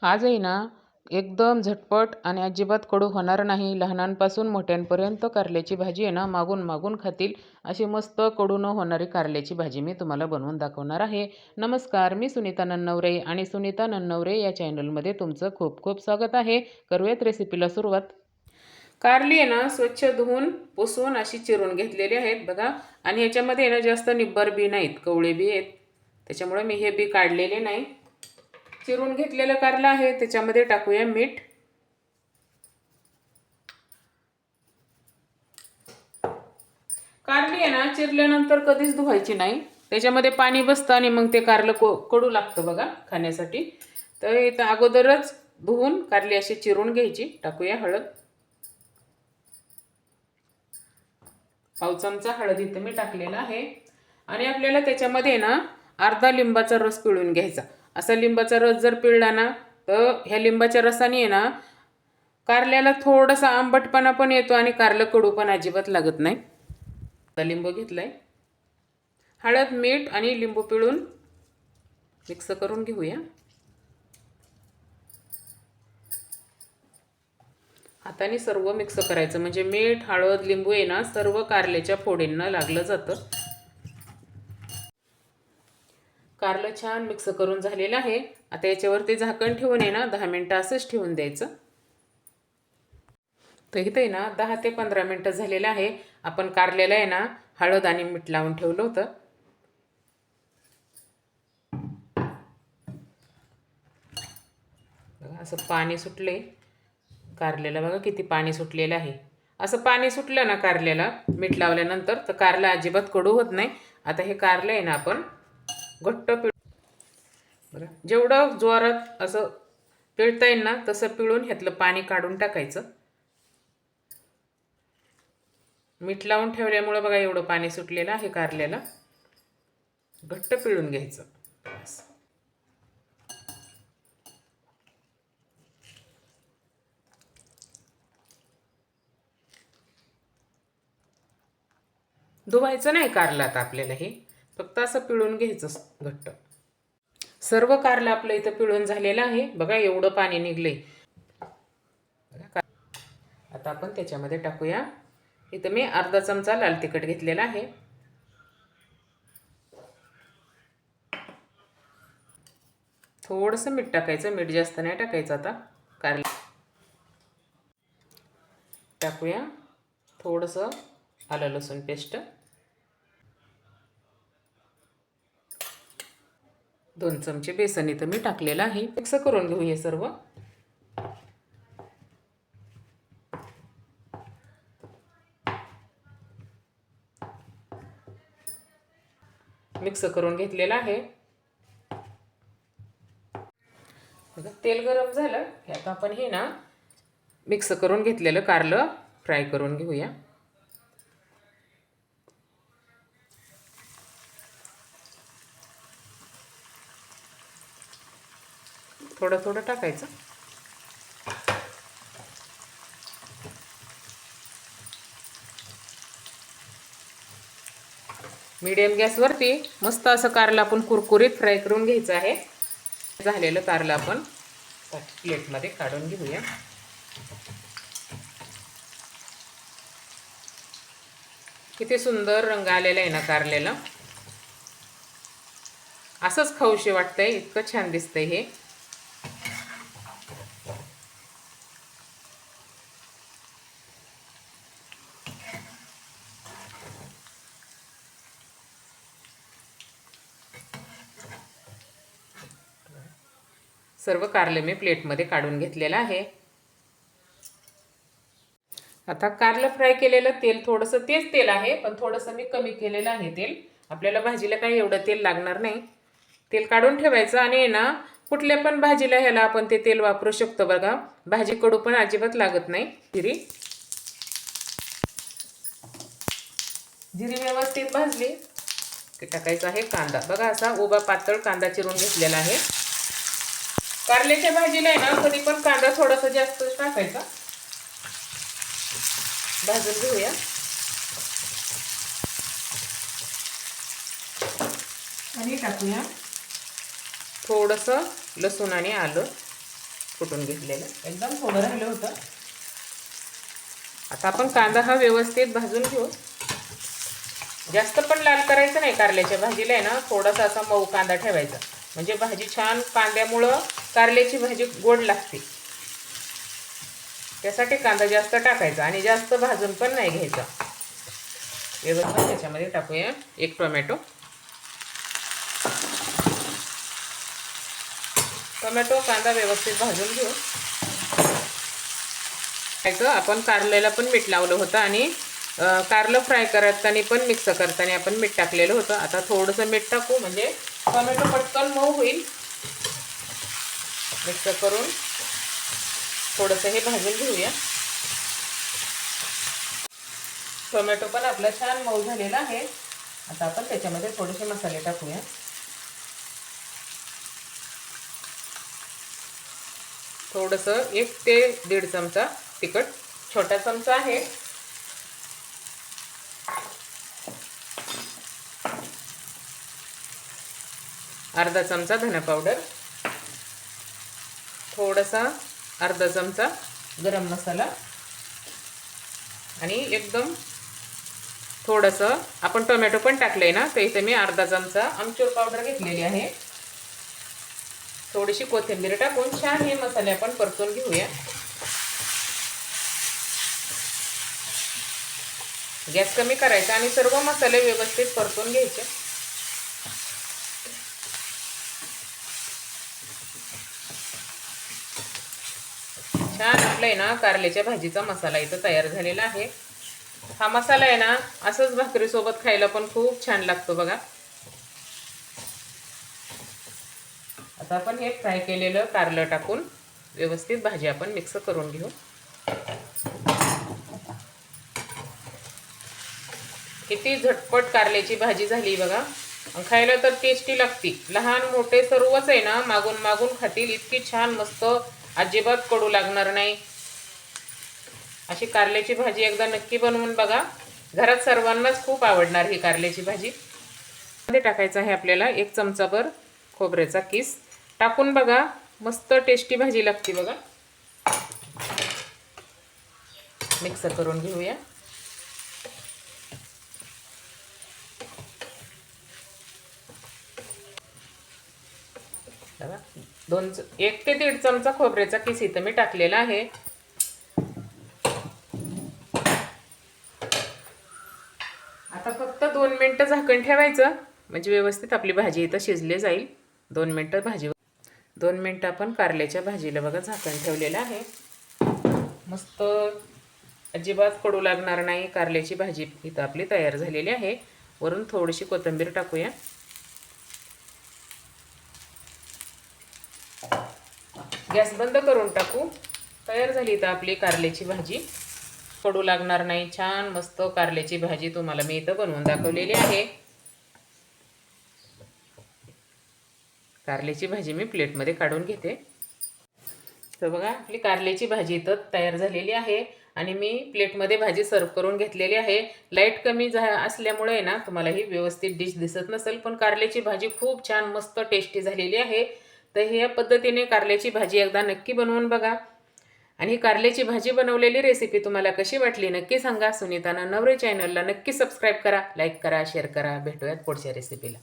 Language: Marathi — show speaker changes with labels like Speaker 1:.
Speaker 1: आज आहे ना एकदम झटपट आणि अजिबात कडू होणार नाही. लहानांपासून मोठ्यांपर्यंत कारल्याची भाजी आहे ना मागून मागून खातील अशी मस्त कडू न होणारी कारल्याची भाजी मी तुम्हाला बनवून दाखवणार आहे. नमस्कार, मी सुनीता नन्नवरे आणि सुनीता नन्नवरे या चॅनलमध्ये तुमचं खूप खूप स्वागत आहे. करूयात रेसिपीला सुरुवात. कारली आहे ना स्वच्छ धुवून पुसून अशी चिरून घेतलेली आहेत बघा. आणि ह्याच्यामध्ये आहे ना जास्त निब्बर बी नाहीत, कवळे बी आहेत, त्याच्यामुळे मी हे बी काढलेले नाही. चिरून घेतलेलं कारलं आहे, त्याच्यामध्ये टाकूया मीठ. कारली आहे ना चिरल्यानंतर कधीच धुवायची नाही, त्याच्यामध्ये पाणी बसतं आणि मग ते कारलं कडू लागतं बघा खाण्यासाठी. तर इथं अगोदरच धुवून कारली अशी चिरून घ्यायची. टाकूया हळद, पाव चमचा हळद इथं मी टाकलेला आहे. आणि आपल्याला त्याच्यामध्ये ना अर्धा लिंबाचा रस पिळून घ्यायचा. असा लिंबाचा रस जर पिळला ना तर ह्या लिंबाच्या रसाने आहे ना कारल्याला थोडासा आंबटपणा पण येतो आणि कारलं कडू पण अजिबात लागत नाही. आता लिंबू घेतलाय, हळद, मीठ आणि लिंबू पिळून मिक्स करून घेऊया. हाताने सर्व मिक्स करायचं म्हणजे मीठ, हळद, लिंबू आहे ना सर्व कारल्याच्या फोडींना लागलं जातं. कारलं छान मिक्स करून झालेलं आहे. आता याच्यावरती झाकण ठेवून आहे ना 10 मिनटं असंच ठेवून द्यायचं. तर इथे आहे ना 10 ते 15 मिनटं झालेलं आहे. आपण कारल्याला आहे ना हळद आणि मीठ लावून ठेवलं होतं. बघा असं पाणी सुटले कारल्याला, बघा किती पाणी सुटलेलं आहे. असं पाणी सुटलं ना कारल्याला मीठ लावल्यानंतर तर कारलं अजिबात कडू होत नाही. आता हे कारलं आहे ना आपण घट्ट बघा जेवढं जोरात असं पिळता येईल ना तसं पिळून ह्यातलं पाणी काढून टाकायचं. मीठ लावून ठेवल्यामुळे बघा एवढं पाणी सुटलेलं आहे कारल्याला. घट्ट पिळून घ्यायचं. धुवायचं नाही कारलं आता आपल्याला, हे फक्त असं पिळून घ्यायचं घट्ट. सर्व कारलं आपलं इथं पिळून झालेलं आहे बघा, एवढं पाणी निघले. आता आपण त्याच्यामध्ये टाकूया, इथं मी अर्धा चमचा लाल तिखट घेतलेला आहे. थोडंसं मीठ टाकायचं, मीठ जास्त नाही टाकायचं. आता कारलं टाकूया, थोडंसं आलं लसूण पेस्ट, 2 चमचे बेसन इथं मी टाकलेलं आहे. मिक्स करून घेऊया सर्व. मिक्स करून घेतलेलं आहे. बघा तेल गरम झालं की आता आपण हे ना मिक्स करून घेतलेलं कारलं फ्राय करून घेऊया. थोडं थोडं टाकायचं. मीडियम गॅसवरती मस्त असं कारलं आपण कुरकुरीत फ्राय करून घ्यायचं आहे. झालेलं कारलं आपण प्लेटमध्ये काढून घेऊया. किती सुंदर रंग आलेला आहे ना कारल्याला. असंच खाऊशी वाटतंय, इतकं छान दिसतंय हे. सर्व कारले मी प्लेटमध्ये काढून घेतलेलं आहे. आता कारलं फ्राय केलेलं तेल थोडंसं तेच तेल आहे, पण थोडंसं मी कमी केलेलं आहे तेल. आपल्याला भाजीला काही एवढं तेल लागणार नाही. तेल काढून ठेवायचं आणि ना कुठल्या पण भाजीला ह्याला आपण ते तेल वापरू शकतो बघा. भाजी कडू पण अजिबात लागत नाही. जिरी व्यवस्थित भाजली की टाकायचा आहे कांदा. बघा असा उभा पातळ कांदा चिरून घेतलेला आहे. कारल्याच्या भाजीला आहे ना कधी पण कांदा थोडासा जास्त टाकायचा. भाजून घेऊया. आणि टाकूया थोडंसं लसूण आणि आलं. कुटून घेतलेलं, एकदम थोडं राहिलं होतं. आता आपण कांदा हा व्यवस्थित भाजून घेऊ. जास्त पण लाल करायचं नाही कारल्याच्या भाजीला आहे ना, थोडासा असा मऊ कांदा ठेवायचा, म्हणजे भाजी छान कांद्यामुळं कारल्याची भाजी गोड लागते. त्यासाठी कांदा जास्त टाकायचा आणि जास्त भाजून पण नाही घ्यायचा. व्यवस्थित त्याच्यामध्ये टाकूया 1 टोमॅटो. टोमॅटो कांदा व्यवस्थित भाजून घेऊ. आपण कारल्याला पण मीठ लावलं होतं आणि कारलं फ्राय करताना पण मिक्स करताना आपण मीठ टाकलेलं होतं. आता थोडंसं मीठ टाकू म्हणजे टोमॅटो पटकन मऊ होईल. मिक्स करून थोडंसं हे भाजून घेऊया. टोमॅटो पण आपला छान मऊ झालेला आहे. आता आपण त्याच्यामध्ये थोडेसे मसाले टाकूया. थोडंसं 1 ते 1.5 चमचा तिखट, छोटा चमचा आहे. अर्धा चमचा धना पावडर, थोडासा अर्धा चमचा गरम मसाला आणि एकदम थोडंसं आपण टोमॅटो पण टाकले ना, तर इथे मी अर्धा चमचा आमचूर पावडर घेतलेली आहे. थोडीशी कोथिंबीर टाकून छान हे मसाले आपण परतून घेऊया. गॅस कमी करायचा आणि सर्व मसाले व्यवस्थित परतून घ्यायचे. छान आपला ना कारल्याच्या भाजीचा मसाला इथं तयार झालेला आहे. हा मसाला आहे ना असंच भाकरीसोबत खायला पण खूप छान लागतो बघा. आता आपण हे फ्राय केलेलं कारलं टाकून व्यवस्थित भाजी आपण मिक्स करून घेऊ. किती झटपट कारल्याची भाजी झाली बघा. खायला तर टेस्टी लागते. लहान मोठे सर्वच आहे ना मागून मागून खातील. इतकी छान मस्त, अजिबात कडू लागणार नाही. अशी कारल्याची भाजी एकदा नक्की बनवून बघा. घरात सर्वांनाच खूप आवडणार ही कारल्याची भाजी. मध्ये टाकायचं आहे आपल्याला 1 चमचाभर खोबऱ्याचा किस. टाकून बघा, मस्त टेस्टी भाजी लागते बघा. मिक्स करून घेऊया. बघा 1 ते 1.5 चमचा खोबऱ्याचा किस इथं मी टाकलेला आहे. आता फक्त 2 मिनिटं झाकण ठेवायचं, म्हणजे व्यवस्थित आपली भाजी इथं शिजली जाईल. 2 मिनिटं भाजी 2 मिनिटं आपण कारल्याच्या भाजीला बघा झाकण ठेवलेलं आहे. मस्त अजिबात कडू लागणार नाही कारल्याची भाजी इथं आपली तयार झालेली आहे. वरून थोडीशी कोथिंबीर टाकूया. गॅस बंद करून टाकू. तयार झाली इथं आपली कारल्याची भाजी. कडू लागणार नाही, छान मस्त कारल्याची भाजी तुम्हाला मी इथं बनवून दाखवलेली आहे. कारल्याची भाजी मी प्लेटमध्ये काढून घेते. तर बघा आपली कारल्याची भाजी इथं तयार झालेली आहे आणि मी प्लेटमध्ये भाजी सर्व करून घेतलेली आहे. लाईट कमी असल्यामुळे आहे ना तुम्हाला ही व्यवस्थित डिश दिसत नसेल, पण कारल्याची भाजी खूप छान मस्त टेस्टी झालेली आहे. तर ह्या पद्धतीने कारल्याची भाजी एकदा नक्की बनवून बघा. आणि ही कारल्याची भाजी बनवलेली रेसिपी तुम्हाला कशी वाटली नक्की सांगा. सुनीता नवरे चॅनलला नक्की सबस्क्राईब करा, लाईक करा, शेअर करा. भेटूयात पुढच्या रेसिपीला.